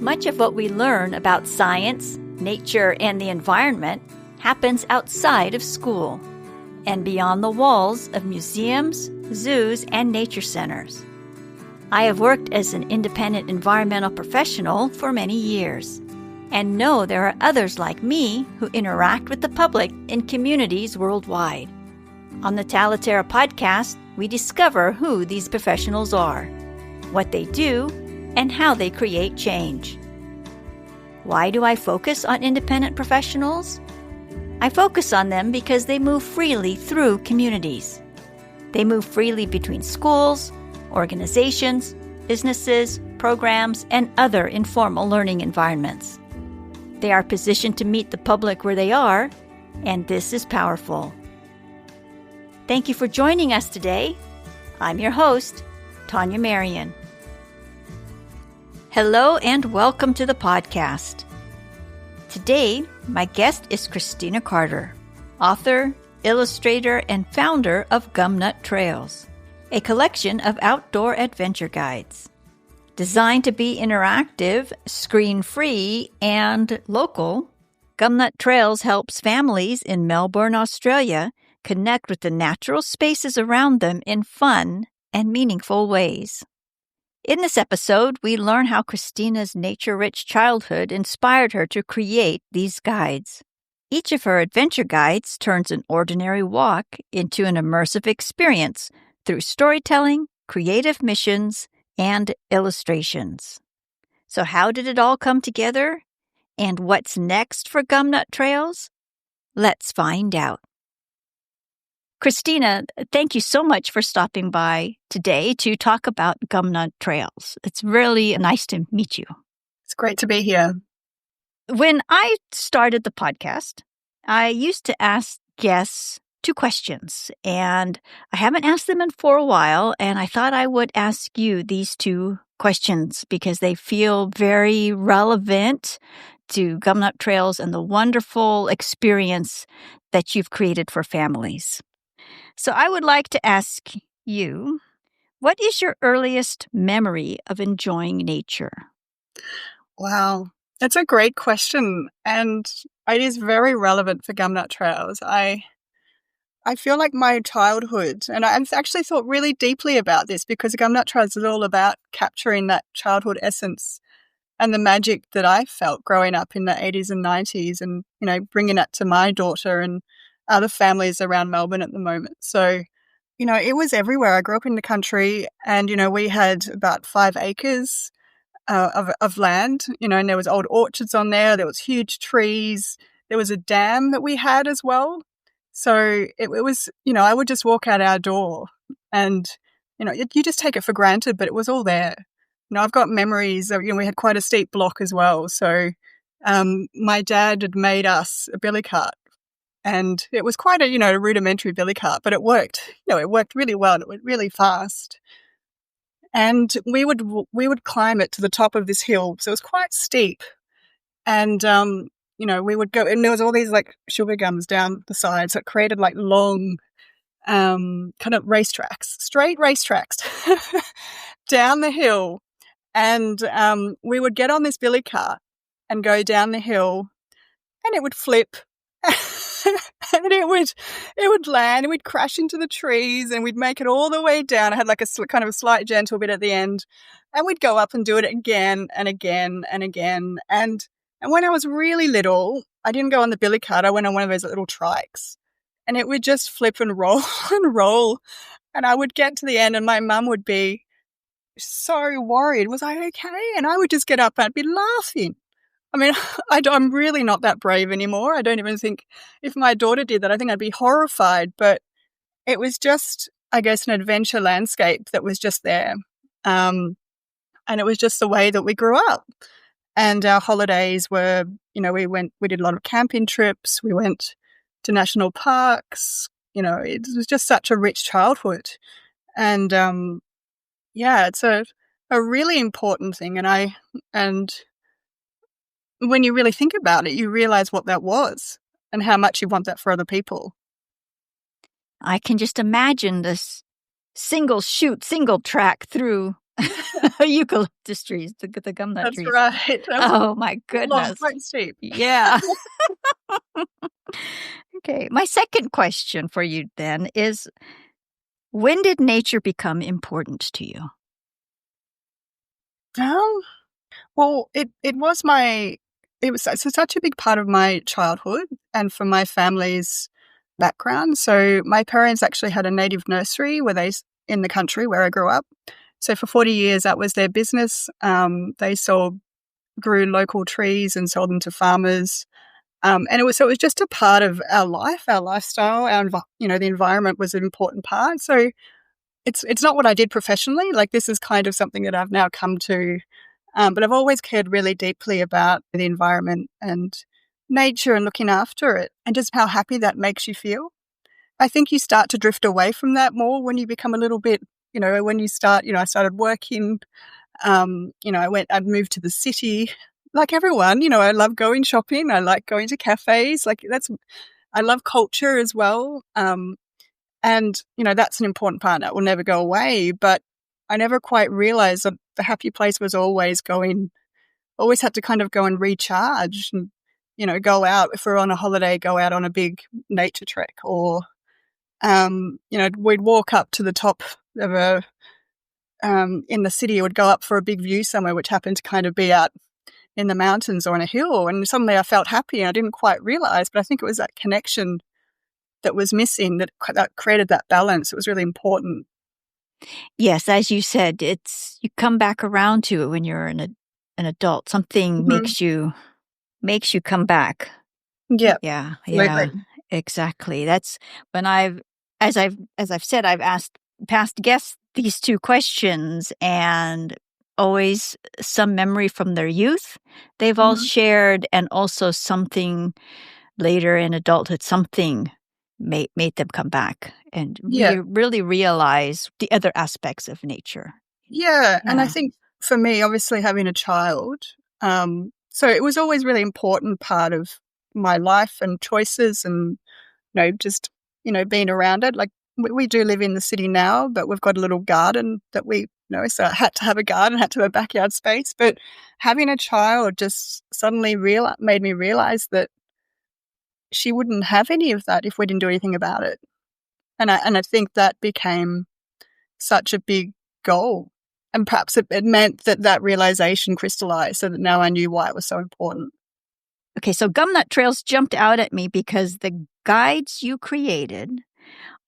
Much of what we learn about science, nature, and the environment happens outside of school and beyond the walls of museums, zoos, and nature centers. I have worked as an independent environmental professional for many years and know there are others like me who interact with the public in communities worldwide. On the Talaterra podcast, we discover who these professionals are, what they do, and how they create change. Why do I focus on independent professionals? I focus on them because they move freely through communities. They move freely between schools, organizations, businesses, programs, and other informal learning environments. They are positioned to meet the public where they are, and this is powerful. Thank you for joining us today. I'm your host, Tanya Marion. Hello and welcome to the podcast. Today, my guest is Christina Carter, author, illustrator, and founder of Gumnut Trails, a collection of outdoor adventure guides. Designed to be interactive, screen-free, and local, Gumnut Trails helps families in Melbourne, Australia, connect with the natural spaces around them in fun and meaningful ways. In this episode, we learn how Christina's nature-rich childhood inspired her to create these guides. Each of her adventure guides turns an ordinary walk into an immersive experience through storytelling, creative missions, and illustrations. So how did it all come together? And what's next for Gumnut Trails? Let's find out. Christina, thank you so much for stopping by today to talk about Gumnut Trails. It's really nice to meet you. It's great to be here. When I started the podcast, I used to ask guests 2 questions, and I haven't asked them for a while, and I thought I would ask you these 2 questions because they feel very relevant to Gumnut Trails and the wonderful experience that you've created for families. So I would like to ask you, what is your earliest memory of enjoying nature? Wow, that's a great question, and it is very relevant for Gumnut Trails. I feel like my childhood, and I've actually thought really deeply about this because Gumnut Trails is all about capturing that childhood essence and the magic that I felt growing up in the 80s and 90s and, bringing that to my daughter and other families around Melbourne at the moment. So, it was everywhere. I grew up in the country and, we had about 5 acres of land, and there was old orchards on there. There was huge trees. There was a dam that we had as well. So it was, I would just walk out our door and, you just take it for granted, but it was all there. I've got memories of, we had quite a steep block as well. So my dad had made us a billy cart. And it was quite a, rudimentary billy cart, but it worked. It worked really well. And it went really fast. And we would climb it to the top of this hill. So it was quite steep. And, we would go, and there was all these like sugar gums down the side. So it created like long kind of racetracks, straight racetracks down the hill. And we would get on this billy cart and go down the hill and it would flip. And it would land and we'd crash into the trees and we'd make it all the way down. I had like a kind of a slight gentle bit at the end and we'd go up and do it again and again and again. And when I was really little, I didn't go on the billy cart. I went on one of those little trikes and it would just flip and roll and roll. And I would get to the end and my mum would be so worried. Was I okay? And I would just get up and I'd be laughing. I mean, I'm really not that brave anymore. I don't even think if my daughter did that, I think I'd be horrified. But it was just, I guess, an adventure landscape that was just there. And it was just the way that we grew up. And our holidays were, we did a lot of camping trips. We went to national parks. It was just such a rich childhood. And, it's a really important thing. And when you really think about it, you realize what that was and how much you want that for other people. I can just imagine this single track through Eucalyptus trees, the gumnut That's trees. right. Oh, my Long, goodness. quite steep. Yeah. Okay. My second question for you then is, when did nature become important to you? Um, well, it was my it was it's such a big part of my childhood and for my family's background. So my parents actually had a native nursery in the country where I grew up. So for 40 years, that was their business. They grew local trees and sold them to farmers. And it was just a part of our life, our lifestyle, the environment was an important part. So it's not what I did professionally. Like, this is kind of something that I've now come to, but I've always cared really deeply about the environment and nature and looking after it, and just how happy that makes you feel. I think you start to drift away from that more when you become a little bit, when you start. I started working. I'd moved to the city. Like everyone, I love going shopping. I like going to cafes. I love culture as well. And, that's an important part that will never go away. But I never quite realized that the happy place was always had to kind of go and recharge and, go out. If we're on a holiday, go out on a big nature trek, or, we'd walk up to the top of in the city. It would go up for a big view somewhere, which happened to kind of be out in the mountains or on a hill. And suddenly I felt happy, and I didn't quite realize, but I think it was that connection that was missing that created that balance. It was really important. Yes, as you said, you come back around to it when you're an adult. Something Mm-hmm. makes you come back. Yeah, Yeah, absolutely. exactly. That's when as I've said, I've asked past guests these two questions, and always some memory from their youth they've all Mm-hmm. shared, and also something later in adulthood, something made them come back and Yeah. really realize the other aspects of nature. Yeah, and I Yeah. think for me, obviously having a child, so it was always really important part of my life and choices, and just being around it. Like, we do live in the city now, but we've got a little garden that so I had to have a garden, had to have a backyard space. But having a child just suddenly made me realize that she wouldn't have any of that if we didn't do anything about it. And I think that became such a big goal. And perhaps it meant that realization crystallized, so that now I knew why it was so important. Okay, so Gumnut Trails jumped out at me because the guides you created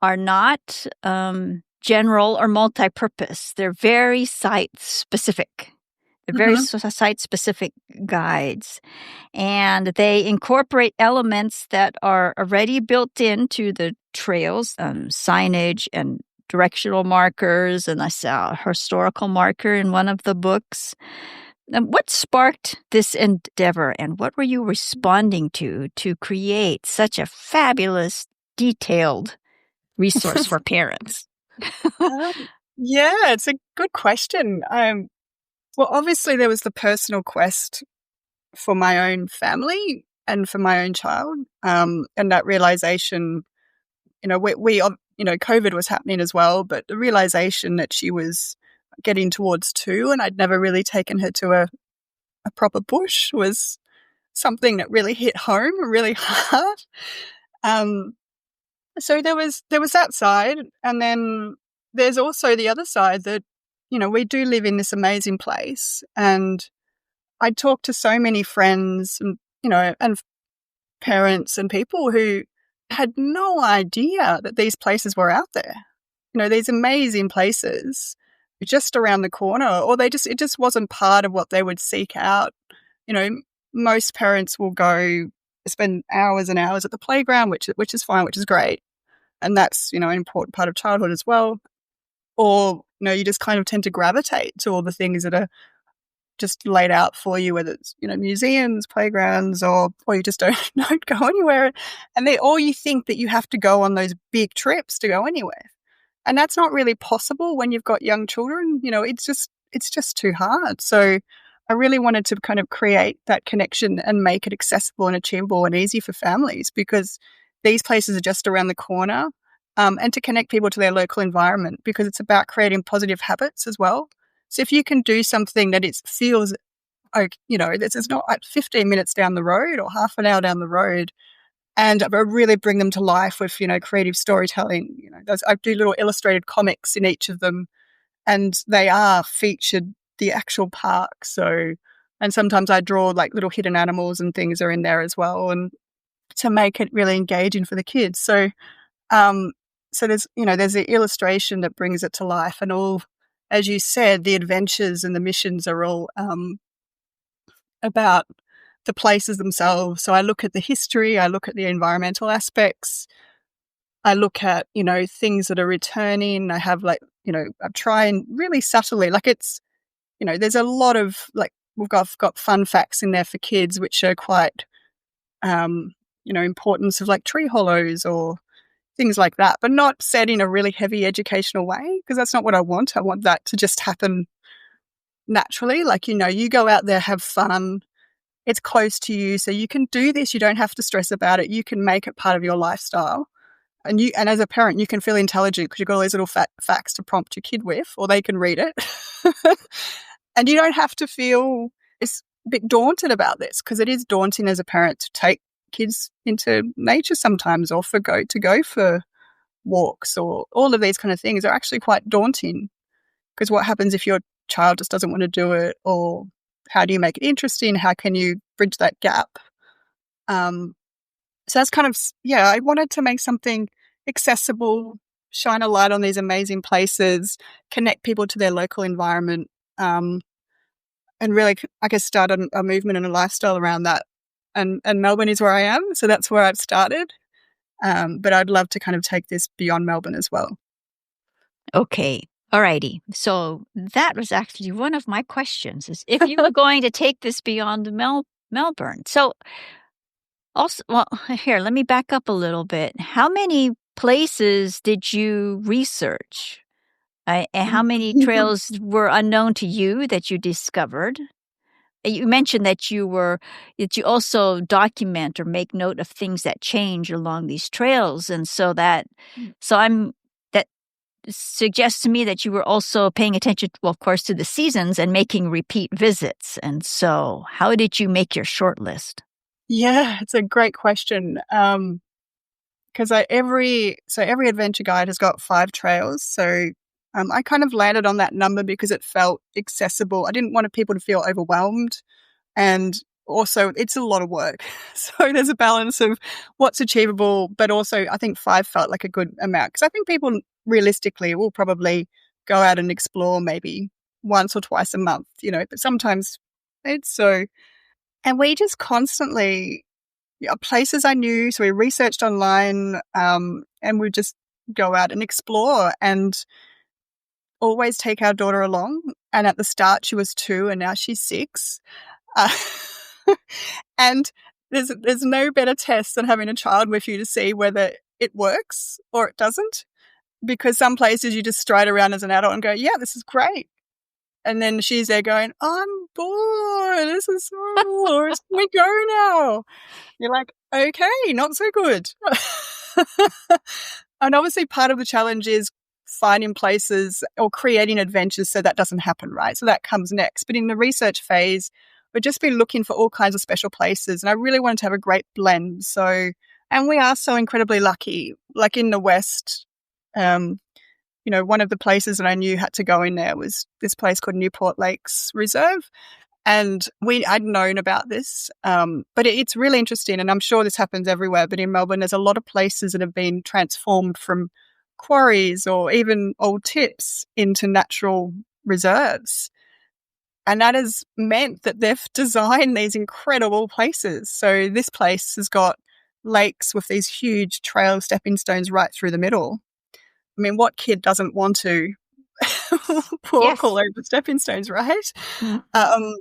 are not general or multi-purpose. They're very site-specific. They're very Mm-hmm. site-specific guides, and they incorporate elements that are already built into the trails, signage and directional markers, and I saw a historical marker in one of the books. What sparked this endeavor, and what were you responding to create such a fabulous, detailed resource for parents? Yeah, it's a good question. Well, obviously there was the personal quest for my own family and for my own child, and that realization. COVID was happening as well, but the realization that she was getting towards 2, and I'd never really taken her to a proper bush, was something that really hit home really hard. Um, so there was that side, and then there's also the other side that we do live in this amazing place, and I talk to so many friends and parents and people who had no idea that these places were out there. These amazing places just around the corner, or it just wasn't part of what they would seek out. You know, most parents will go spend hours and hours at the playground, which is fine, which is great. And that's, an important part of childhood as well. Or, you just kind of tend to gravitate to all the things that are just laid out for you, whether it's, museums, playgrounds, or you just don't go anywhere. And or you think that you have to go on those big trips to go anywhere. And that's not really possible when you've got young children. It's just too hard. So I really wanted to kind of create that connection and make it accessible and achievable and easy for families, because these places are just around the corner, and to connect people to their local environment, because it's about creating positive habits as well. So if you can do something that it feels like, this is not like 15 minutes down the road or half an hour down the road, and I really bring them to life with, creative storytelling. I do little illustrated comics in each of them, and they are featured the actual park. So, and sometimes I draw like little hidden animals and things are in there as well, and to make it really engaging for the kids. So, so there's the illustration that brings it to life, and all, as you said, the adventures and the missions are all about the places themselves. So I look at the history, I look at the environmental aspects, I look at, things that are returning. I have I try and really subtly, like it's, there's a lot of we've got fun facts in there for kids, which are quite, importance of like tree hollows or things like that, but not said in a really heavy educational way, because that's not what I want. I want that to just happen naturally. Like, you go out there, have fun. It's close to you, so you can do this. You don't have to stress about it. You can make it part of your lifestyle. And as a parent, you can feel intelligent because you've got all these little facts to prompt your kid with, or they can read it. And you don't have to feel it's a bit daunted about this, because it is daunting as a parent to take kids into nature sometimes, or to go for walks, or all of these kind of things are actually quite daunting. Because what happens if your child just doesn't want to do it, or how do you make it interesting? How can you bridge that gap? So that's kind of, I wanted to make something accessible, shine a light on these amazing places, connect people to their local environment, and really, I guess, start a movement and a lifestyle around that. And Melbourne is where I am, so that's where I've started. But I'd love to kind of take this beyond Melbourne as well. Okay. Alrighty. So that was actually one of my questions, is if you were going to take this beyond Melbourne. So also, well, here, let me back up a little bit. How many places did you research? And how many trails were unknown to you that you discovered? You mentioned that you also document or make note of things that change along these trails, and that suggests to me that you were also paying attention, well, of course, to the seasons and making repeat visits. And so, how did you make your short list? Yeah, it's a great question. Because every adventure guide has got 5 trails, so I kind of landed on that number because it felt accessible. I didn't want people to feel overwhelmed, and also it's a lot of work. So there's a balance of what's achievable, but also I think 5 felt like a good amount, because I think people realistically will probably go out and explore maybe once or twice a month, but sometimes it's so. And we just constantly, places I knew, so we researched online, and we just go out and explore, and always take our daughter along. And at the start she was 2 and now she's 6. And there's no better test than having a child with you to see whether it works or it doesn't, because some places you just stride around as an adult and go, yeah, this is great. And then she's there going, I'm bored. This is so bored. Can we go now? You're like, okay, not so good. And obviously part of the challenge is finding places or creating adventures so that doesn't happen, right? So that comes next. But in the research phase, we'd just be looking for all kinds of special places. And I really wanted to have a great blend. So, and we are so incredibly lucky. Like in the West, one of the places that I knew had to go in there was this place called Newport Lakes Reserve. And I'd known about this, but it's really interesting, and I'm sure this happens everywhere, but in Melbourne there's a lot of places that have been transformed from quarries or even old tips into natural reserves. And that has meant that they've designed these incredible places. So this place has got lakes with these huge trail stepping stones right through the middle. I mean, what kid doesn't want to walk all over the stepping stones, right? Mm-hmm.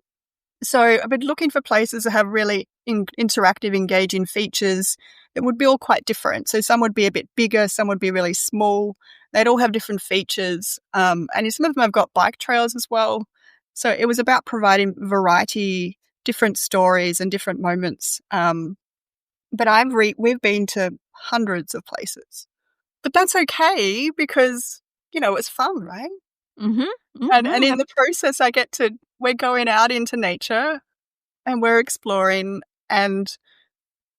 So I've been looking for places that have really interactive, engaging features that would be all quite different. So some would be a bit bigger, some would be really small. They'd all have different features. And some of them have got bike trails as well. So it was about providing variety, different stories and different moments. But we've been to hundreds of places. But that's okay because, it's fun, right? Mm-hmm. And Mm-hmm. in the process, we're going out into nature and we're exploring, and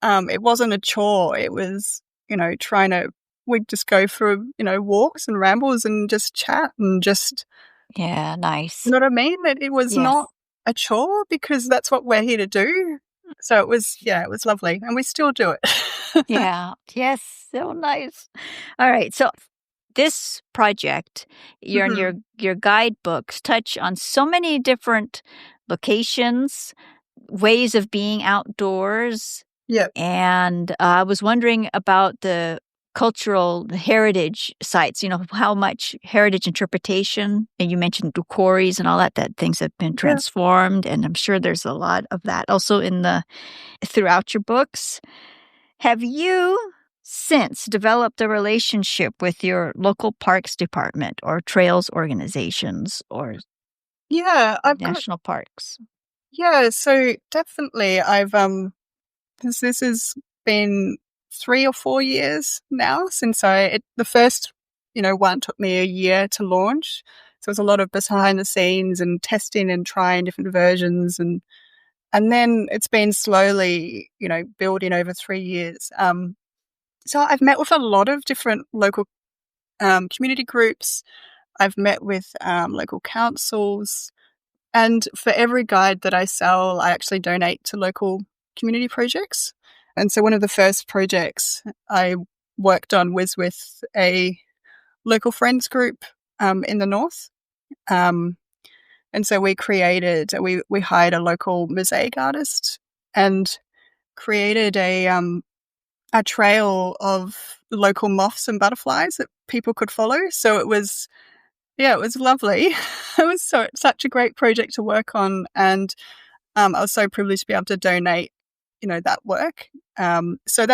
it wasn't a chore. It was, we'd just go for, walks and rambles and just chat and just, Yeah, you nice. know what I mean? That it was Yes. not a chore because that's what we're here to do. So it was lovely, and we still do it. Yeah. Yes. So nice. All right. So this project, Mhm. your guidebooks touch on so many different locations, ways of being outdoors, Yep. and I was wondering about the cultural heritage sites. You know how much heritage interpretation, and you mentioned the quarries and all that. That things have been Yeah. transformed, and I'm sure there's a lot of that also in the throughout your books. Have you since developed a relationship with your local parks department or trails organizations or Yeah, national parks? so definitely this has been 3 or 4 years now since the first, one took me a year to launch. So it was a lot of behind the scenes and testing and trying different versions, and then it's been slowly, building over 3 years. So I've met with a lot of different local community groups. I've met with local councils, and for every guide that I sell, I actually donate to local community projects. And so one of the first projects I worked on was with a local friends group in the north. Um, and so we hired a local mosaic artist and created a trail of local moths and butterflies that people could follow. So it was lovely. It was such a great project to work on, and I was so privileged to be able to donate, that work. So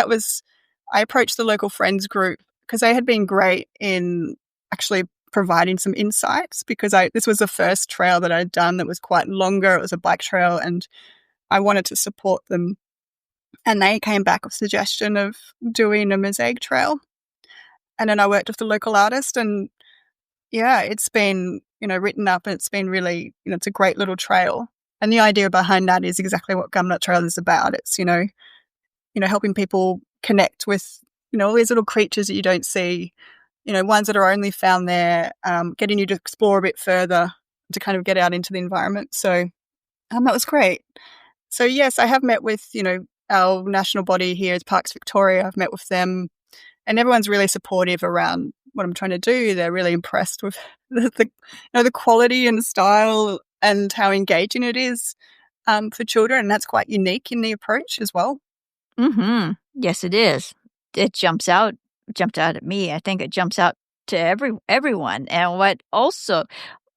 I approached the local friends group because they had been great in actually providing some insights because this was the first trail that I'd done that was quite longer. It was a bike trail, and I wanted to support them. And they came back with a suggestion of doing a mosaic trail. And then I worked with the local artist, and yeah, it's been, written up, and it's been really, it's a great little trail. And the idea behind that is exactly what Gumnut Trail is about. It's, helping people connect with, all these little creatures that you don't see, ones that are only found there, getting you to explore a bit further to kind of get out into the environment. So that was great. So yes, I have met with, our national body here is Parks Victoria. I've met with them, and everyone's really supportive around what I'm trying to do. They're really impressed with the quality and the style and how engaging it is for children, and that's quite unique in the approach as well. Mhm. Yes, it is. It jumped out at me. I think it jumps out to everyone. And what also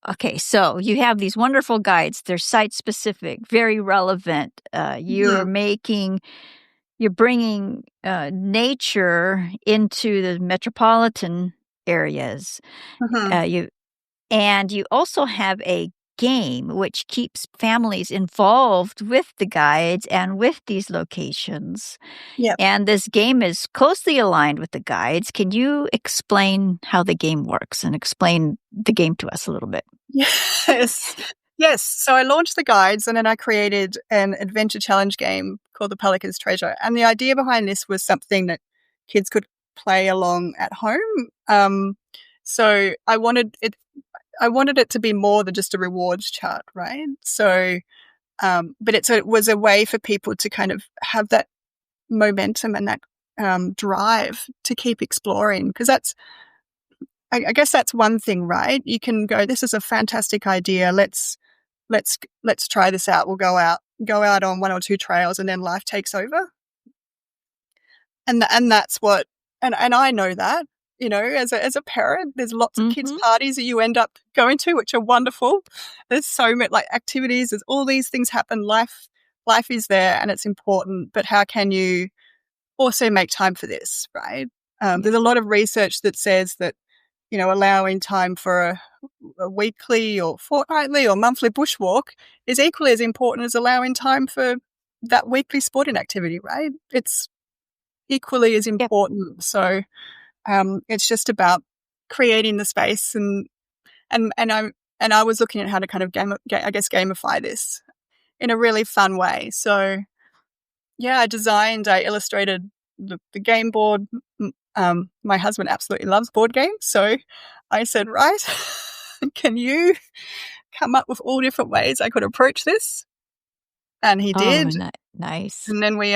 okay, so you have these wonderful guides. They're site specific, very relevant. Mhm. You're bringing nature into the metropolitan areas. Mhm. You and you also have a game which keeps families involved with the guides and with these locations. Yep. And this game is closely aligned with the guides. Can you explain how the game works and explain the game to us a little bit? Yes. Yes. So I launched the guides, and then I created an adventure challenge game called the Pelican's Treasure. And the idea behind this was something that kids could play along at home. So I wanted it to be more than just a rewards chart, right? So, but it was a way for people to kind of have that momentum and that drive to keep exploring, because I guess that's one thing, right? You can go, this is a fantastic idea. Let's try this out. We'll go out on 1 or 2 trails, and then life takes over. And that's what, and I know that, as a parent, there's lots of kids' Mhm. parties that you end up going to, which are wonderful. There's so many like activities. There's all these things happen. Life is there, and it's important. But how can you also make time for this, right? Yeah. There's a lot of research that says that, allowing time for a weekly or fortnightly or monthly bushwalk is equally as important as allowing time for that weekly sporting activity, right? It's equally as Yep. important. So it's just about creating the space and And I was looking at how to kind of gamify this in a really fun way. So yeah, I illustrated the game board. My husband absolutely loves board games, so I said, right, can you come up with all different ways I could approach this? And he Oh, did. nice. And then we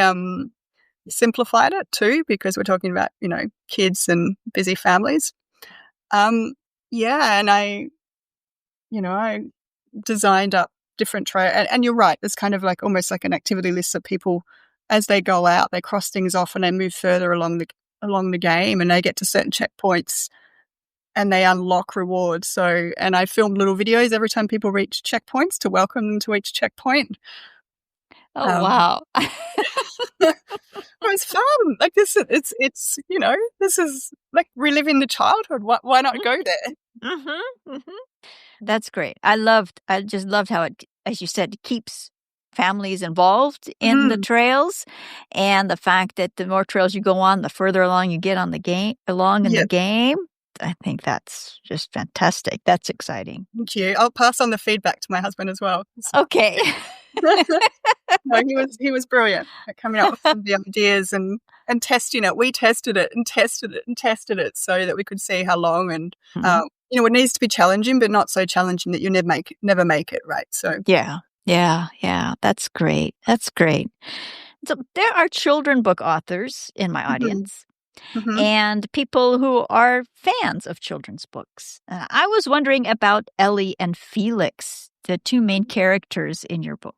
simplified it too, because we're talking about, kids and busy families. Yeah, and I designed up different trail, and you're right, it's kind of like almost like an activity list that people, as they go out, they cross things off and they move further along the game, and they get to certain checkpoints and they unlock rewards. So, and I filmed little videos every time people reach checkpoints to welcome them to each checkpoint. Oh, Um, wow. it was fun. Like this, it's this is like reliving the childhood. Why not go there? Mm-hmm, mm-hmm. That's great. I just loved how it, as you said, keeps families involved in the Mhm. trails, and the fact that the more trails you go on, the further along you get on the game, along in the Yeah, game. I think that's just fantastic. That's exciting. thank you. I'll pass on the feedback to my husband as well. Okay. No, he was brilliant at coming up with some of the ideas and testing it. We tested it and tested it and tested it so that we could see how long, and Mhm. it needs to be challenging, but not so challenging that you never make it, right? So Yeah. Yeah. Yeah. That's great. That's great. So there are children book authors in my mhm, audience, mhm. and people who are fans of children's books. I was wondering about Ellie and Felix, the two main characters in your book.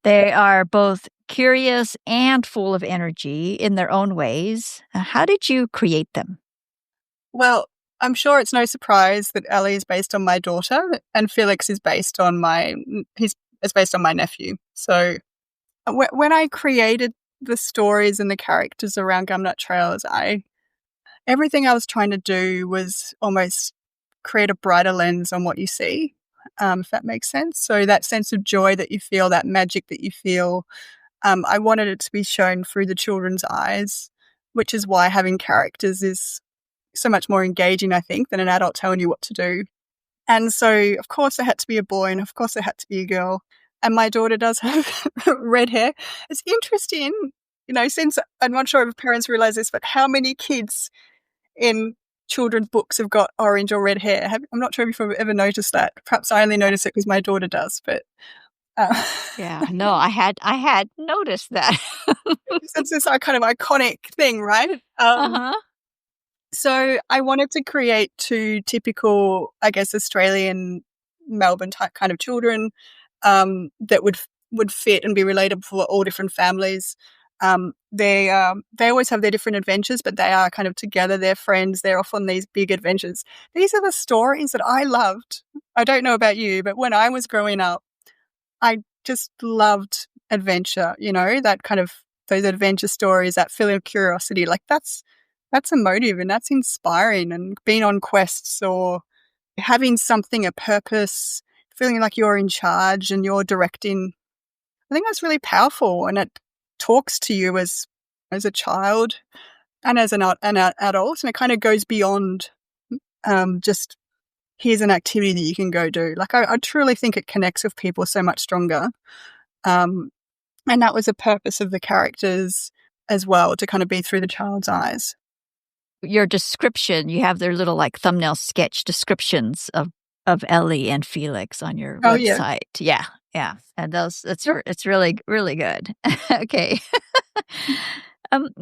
They are both curious and full of energy in their own ways. How did you create them? Well, I'm sure it's no surprise that Ellie is based on my daughter and Felix is based on my nephew. So when I created the stories and the characters around Gumnut Trails, everything I was trying to do was almost create a brighter lens on what you see, if that makes sense. So that sense of joy that you feel, that magic that you feel, I wanted it to be shown through the children's eyes, which is why having characters is so much more engaging, I think, than an adult telling you what to do. And so, of course, there had to be a boy, and of course, there had to be a girl. And my daughter does have red hair. It's interesting, since I'm not sure if parents realize this, but how many kids in children's books have got orange or red hair? I'm not sure if you've ever noticed that. Perhaps I only notice it because my daughter does, but uh, Yeah, no, I had noticed that. it's this kind of iconic thing, right? Uh-huh. So I wanted to create two typical, I guess, Australian Melbourne type kind of children, that would fit and be relatable for all different families. They always have their different adventures, but they are kind of together. They're friends. They're off on these big adventures. These are the stories that I loved. I don't know about you, but when I was growing up, I just loved adventure. That kind of those adventure stories, that feeling of curiosity. Like that's emotive and that's inspiring. And being on quests or having something, a purpose, feeling like you're in charge and you're directing. I think that's really powerful, and it talks to you as a child and as an adult, and it kind of goes beyond just here's an activity that you can go do. Like I truly think it connects with people so much stronger, um, and that was the purpose of the characters as well, to kind of be through the child's eyes. Your description, you have their little like thumbnail sketch descriptions of Ellie and Felix on your Oh yeah. website. Yeah, yeah, and those it's really really good. Okay.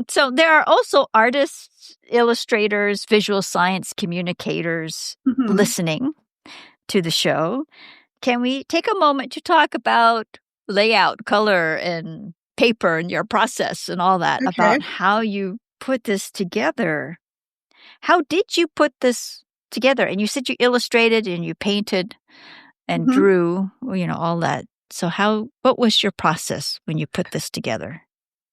So there are also artists, illustrators, visual science communicators Hmm. listening to the show. Can we take a moment to talk about layout, color, and paper and your process and all that Okay. about how you put this together? How did you put this together? And you said you illustrated and you painted and Hmm. drew, all that. So what was your process when you put this together?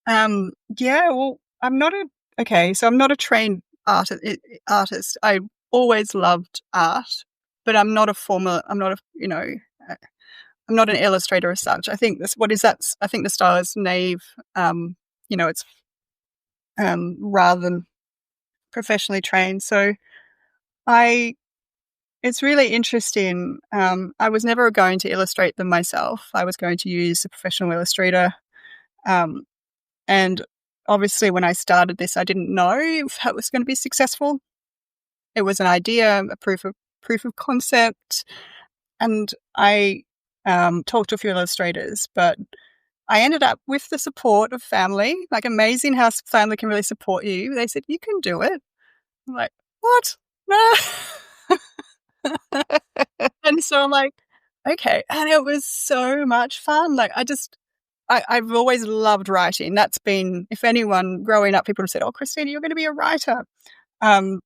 Yeah, well, so I'm not a trained artist. I always loved art, but I'm not a, uh, I'm not an illustrator as such. I think I think the style is naive. It's rather than professionally trained. So I it's really interesting. I was never going to illustrate them myself. I was going to use a professional illustrator. Um, and obviously when I started this, I didn't know if it was going to be successful. It was an idea, a proof of concept. And I talked to a few illustrators, but I ended up with the support of family. Like, amazing how family can really support you. They said, you can do it. I'm like, what? No. And so I'm like, okay. And it was so much fun. Like, I've always loved writing. That's been, if anyone growing up, people have said, oh, Christina, you're going to be a writer. Um,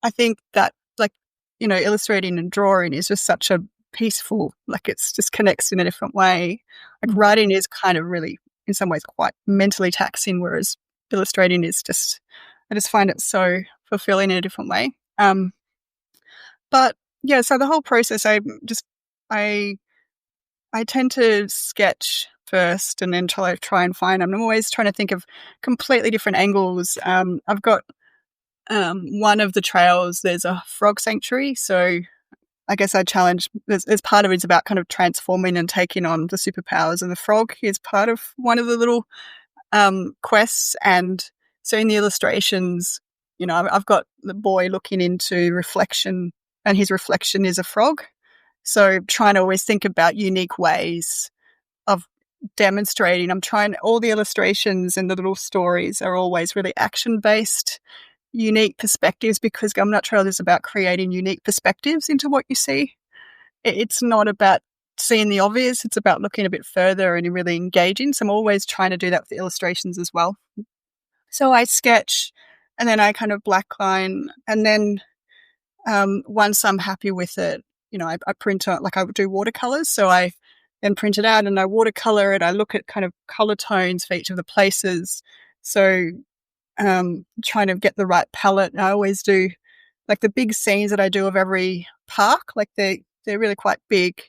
I think that, like, illustrating and drawing is just such a peaceful, like, it's just connects in a different way. Like, writing is kind of really, in some ways, quite mentally taxing, whereas illustrating is just, I just find it so fulfilling in a different way. But yeah, so the whole process, I tend to sketch first and then try and find. I'm always trying to think of completely different angles. I've got one of the trails, there's a frog sanctuary, so I guess I challenge, as part of it's about kind of transforming and taking on the superpowers, and the frog is part of one of the little quests. And so in the illustrations, I've got the boy looking into reflection, and his reflection is a frog. So trying to always think about unique ways of demonstrating. All the illustrations and the little stories are always really action-based, unique perspectives, because Gumnut Trails is about creating unique perspectives into what you see. It's not about seeing the obvious, it's about looking a bit further and really engaging. So I'm always trying to do that with the illustrations as well. So I sketch, and then I kind of blackline, and then once I'm happy with it, I print out, like, I would do watercolors. So I then print it out and I watercolor it. I look at kind of color tones for each of the places. So trying to get the right palette. I always do, like, the big scenes that I do of every park, like, they're really quite big,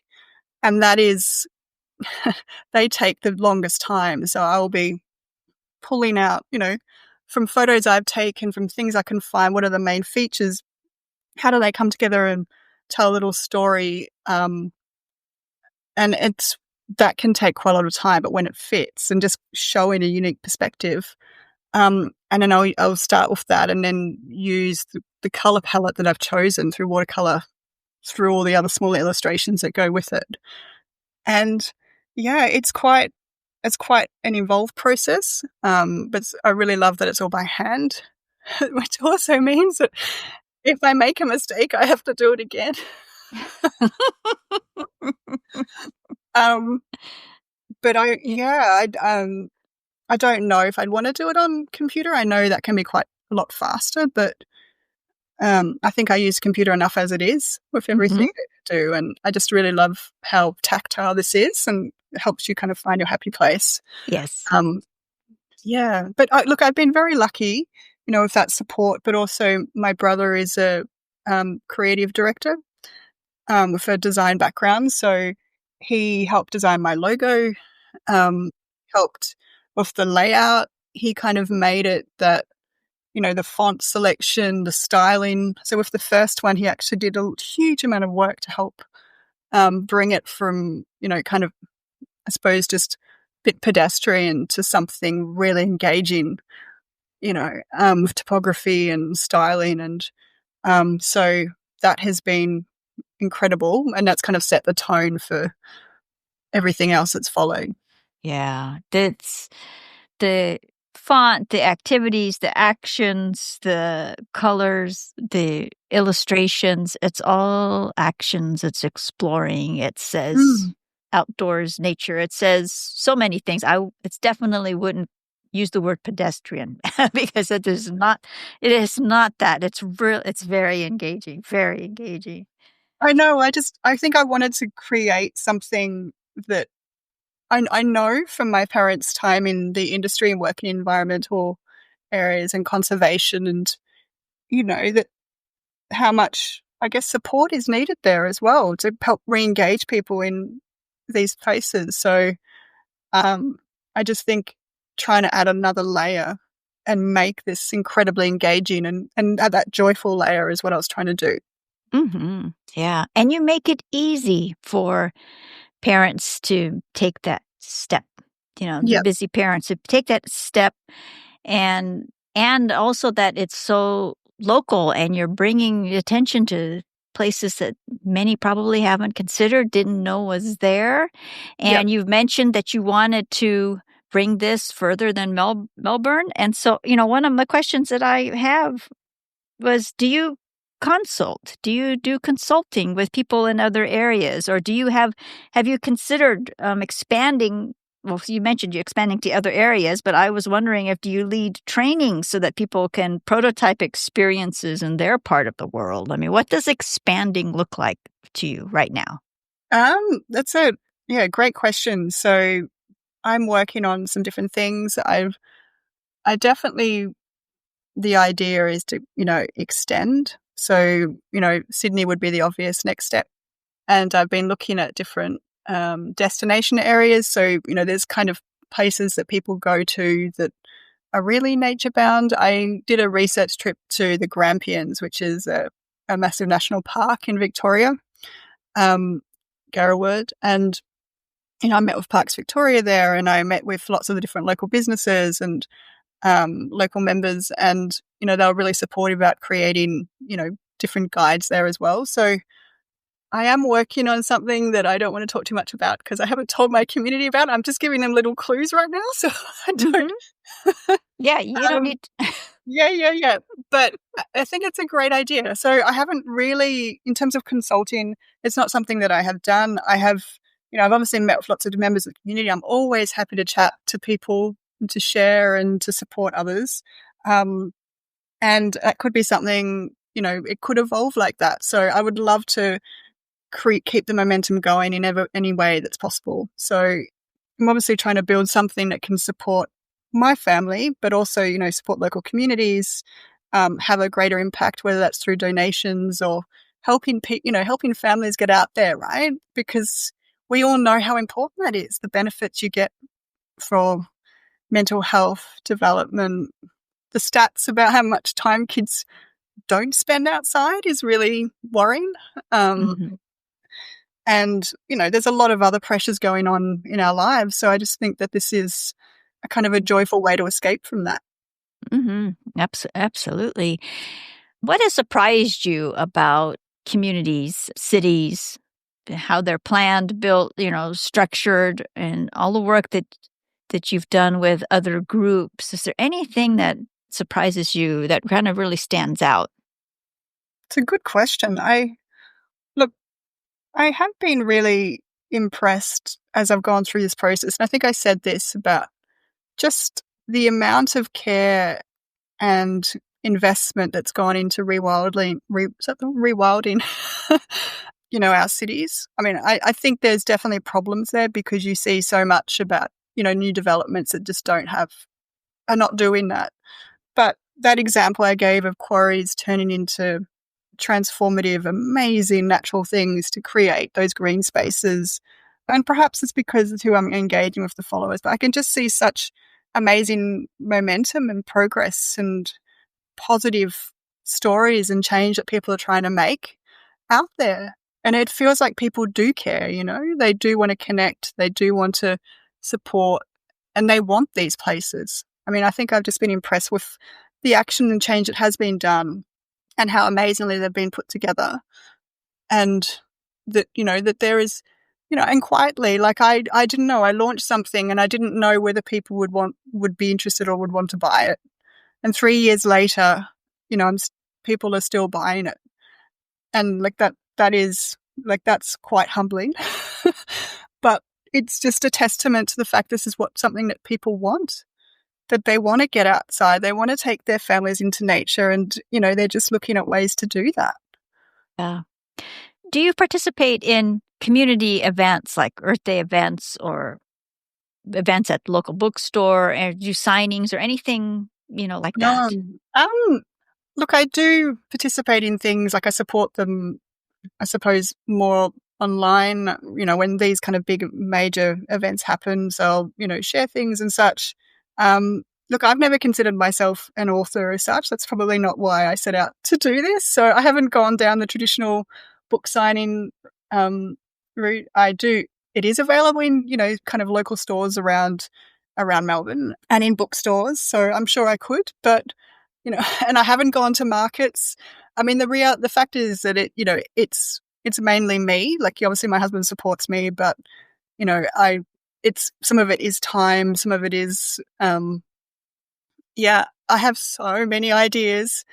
and that is they take the longest time. So I'll be pulling out, from photos I've taken, from things I can find, what are the main features, how do they come together and tell a little story, and that can take quite a lot of time, but when it fits and just showing a unique perspective. And then I'll start with that, and then use the color palette that I've chosen through watercolor through all the other smaller illustrations that go with it. And yeah, it's quite an involved process. But I really love that it's all by hand, which also means that if I make a mistake, I have to do it again. But I don't know if I'd want to do it on computer. I know that can be quite a lot faster, but I think I use computer enough as it is with everything that I do. And I just really love how tactile this is, and it helps you kind of find your happy place. Yes. Yeah. But look, I've been very lucky, with that support, but also my brother is a creative director with a design background. So he helped design my logo, helped with the layout. He kind of made it that, the font selection, the styling. So with the first one, he actually did a huge amount of work to help bring it from, kind of, I suppose, just a bit pedestrian to something really engaging, with topography and styling. And so that has been incredible, and that's kind of set the tone for everything else that's followed. Yeah, that's the font, the activities, the actions, the colors, the illustrations. It's all actions. It's exploring. It says outdoors, nature. It says so many things. It's definitely wouldn't use the word pedestrian because it is not. It is not that. It's real. It's very engaging. Very engaging. I know. I think I wanted to create something that I know from my parents' time in the industry and working in environmental areas and conservation, and that how much, I guess, support is needed there as well to help re-engage people in these places. So I just think trying to add another layer and make this incredibly engaging and add that joyful layer is what I was trying to do. Mm-hmm. Yeah. And you make it easy for parents to take that step, the Yeah. busy parents to take that step, and also that it's so local and you're bringing attention to places that many probably haven't considered, didn't know was there. Yeah. And you've mentioned that you wanted to bring this further than Melbourne. And so, one of the questions that I have was, do you consult? Do you do consulting with people in other areas? Or have you considered expanding? Well, you mentioned you're expanding to other areas, but I was wondering if do you lead training so that people can prototype experiences in their part of the world? I mean, what does expanding look like to you right now? That's a great question. So I'm working on some different things. I definitely, the idea is to, extend. So, Sydney would be the obvious next step. And I've been looking at different destination areas. So, there's kind of places that people go to that are really nature bound. I did a research trip to the Grampians, which is a massive national park in Victoria, Garraward. And, I met with Parks Victoria there, and I met with lots of the different local businesses and local members. And, they were really supportive about creating, different guides there as well. So I am working on something that I don't want to talk too much about because I haven't told my community about. I'm just giving them little clues right now, so I don't. Yeah, you don't Um, need. yeah. But I think it's a great idea. So I haven't really, in terms of consulting, it's not something that I have done. I have, I've obviously met with lots of members of the community. I'm always happy to chat to people and to share and to support others. And that could be something, it could evolve like that. So I would love to keep the momentum going in any way that's possible. So I'm obviously trying to build something that can support my family, but also, support local communities, have a greater impact, whether that's through donations or helping helping families get out there, right? Because we all know how important that is, the benefits you get for mental health, development. The stats about how much time kids don't spend outside is really worrying. Mhm. And, there's a lot of other pressures going on in our lives. So I just think that this is a kind of a joyful way to escape from that. Absolutely. What has surprised you about communities, cities, how they're planned, built, structured, and all the work that you've done with other groups? Is there anything that surprises you that kind of really stands out? It's a good question. Look, I have been really impressed as I've gone through this process. And I think I said this about just the amount of care and investment that's gone into rewilding, our cities. I mean, I think there's definitely problems there because you see so much about, new developments that just are not doing that. But that example I gave of quarries turning into transformative, amazing natural things to create those green spaces. And perhaps it's because it's who I'm engaging with the followers, but I can just see such amazing momentum and progress and positive stories and change that people are trying to make out there. And it feels like people do care, they do want to connect, they do want to support, and they want these places. I mean, I think I've just been impressed with the action and change that has been done and how amazingly they've been put together. And that, that there is, and quietly, like I didn't know, I launched something and I didn't know whether people would be interested or would want to buy it. And 3 years later, people are still buying it. And like that is like, that's quite humbling. But it's just a testament to the fact this is something that people want, that they want to get outside. They want to take their families into nature and, they're just looking at ways to do that. Yeah. Do you participate in community events like Earth Day events or events at the local bookstore and do signings or anything, like that? Look, I do participate in things, like I support them, I suppose, more online, when these kind of big major events happen. So I'll, share things and such. look, I've never considered myself an author as such. That's probably not why I set out to do this. So I haven't gone down the traditional book signing route. It is available in, kind of local stores around Melbourne and in bookstores. So I'm sure I could, but, and I haven't gone to markets. I mean, the fact is that it's mainly me. Like, obviously my husband supports me, but, some of it is time. Some of it is, I have so many ideas.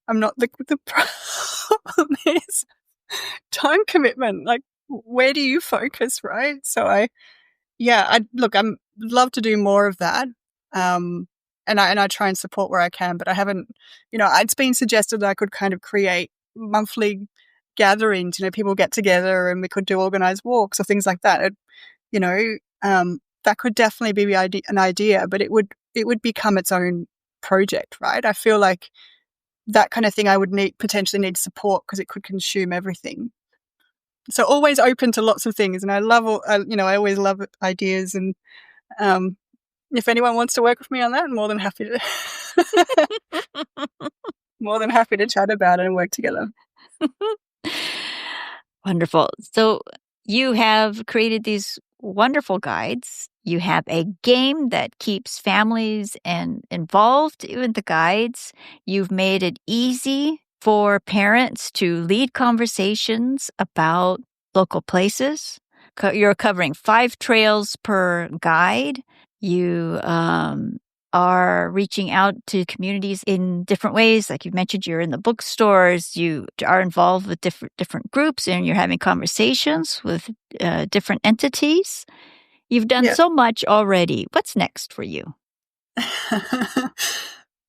I'm not the problem is time commitment. Like, where do you focus, right? So I'd love to do more of that. And I try and support where I can, but I haven't, it's been suggested that I could kind of create monthly gatherings, people get together and we could do organized walks or things like that. That could definitely be an idea, but it would become its own project, right? I feel like that kind of thing I would potentially need support because it could consume everything. So always open to lots of things, and I always love ideas, and if anyone wants to work with me on that, I'm more than happy to chat about it and work together. Wonderful. So you have created these wonderful guides. You have a game that keeps families involved with the guides. You've made it easy for parents to lead conversations about local places. You're covering 5 trails per guide. You are reaching out to communities in different ways. Like you mentioned, you're in the bookstores. You are involved with different groups, and you're having conversations with different entities. You've done so much already. What's next for you?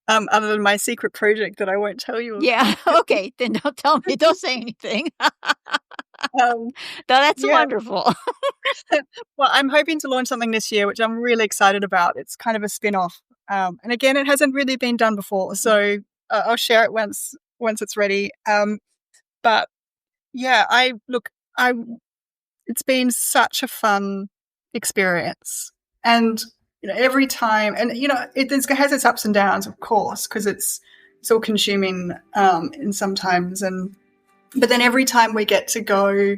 Other than my secret project that I won't tell you about. Yeah, okay. Then don't tell me. Don't say anything. No, that's wonderful. Well, I'm hoping to launch something this year, which I'm really excited about. It's kind of a spin-off. And again, it hasn't really been done before. So I'll share it once it's ready. But yeah, it's been such a fun experience. And every time, and it has its ups and downs, of course, because it's all consuming in sometimes. But then every time we get to go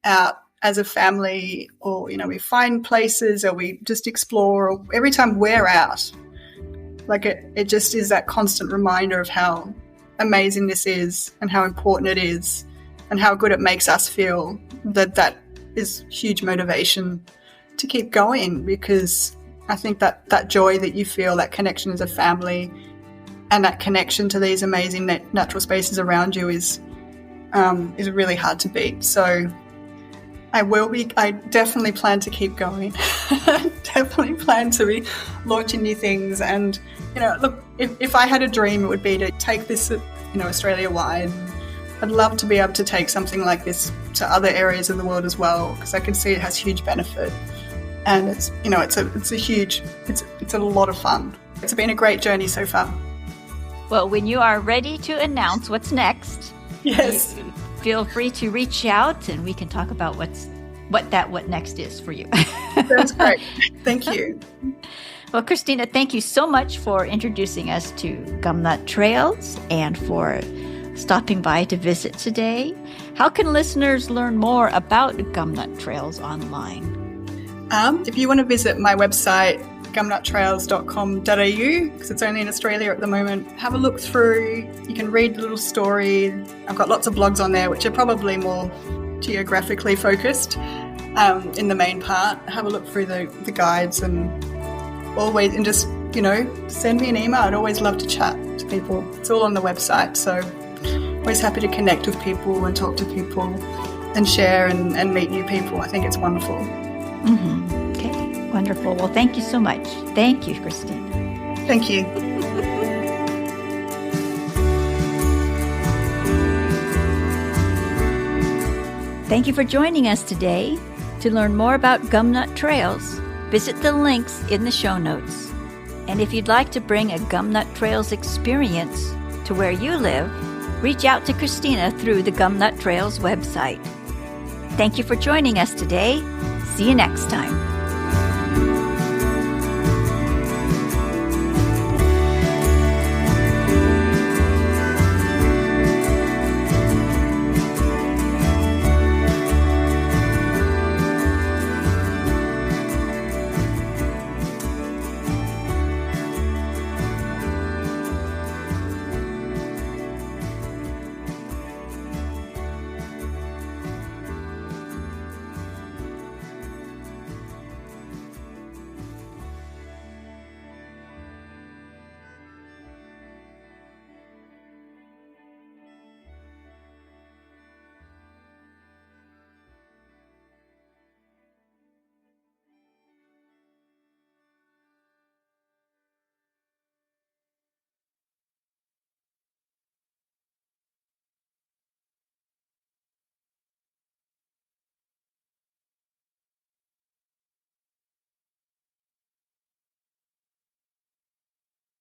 out as a family, or we find places, or we just explore, or every time we're out, like it just is that constant reminder of how amazing this is, and how important it is, and how good it makes us feel. That is huge motivation to keep going, because I think that joy that you feel, that connection as a family, and that connection to these amazing natural spaces around you is really hard to beat. So I definitely plan to keep going. Definitely plan to be launching new things. And, look, if I had a dream, it would be to take this, Australia-wide. I'd love to be able to take something like this to other areas of the world as well, because I can see it has huge benefit. And it's a lot of fun. It's been a great journey so far. Well, when you are ready to announce what's next, yes, feel free to reach out, and we can talk about what next is for you. That's great. Thank you. Well, Christina, thank you so much for introducing us to Gumnut Trails and for stopping by to visit today. How can listeners learn more about Gumnut Trails online? If you want to visit my website, gumnuttrails.com.au, because it's only in Australia at the moment, have a look through. You can read the little story. I've got lots of blogs on there, which are probably more geographically focused in the main part. Have a look through the guides, and just, send me an email. I'd always love to chat to people. It's all on the website, so always happy to connect with people and talk to people and share and meet new people. I think it's wonderful. Mm-hmm. Okay, wonderful. Well, thank you so much. Thank you, Christina. Thank you. Thank you for joining us today. To learn more about Gumnut Trails, visit the links in the show notes. And if you'd like to bring a Gumnut Trails experience to where you live, reach out to Christina through the Gumnut Trails website. Thank you for joining us today. See you next time.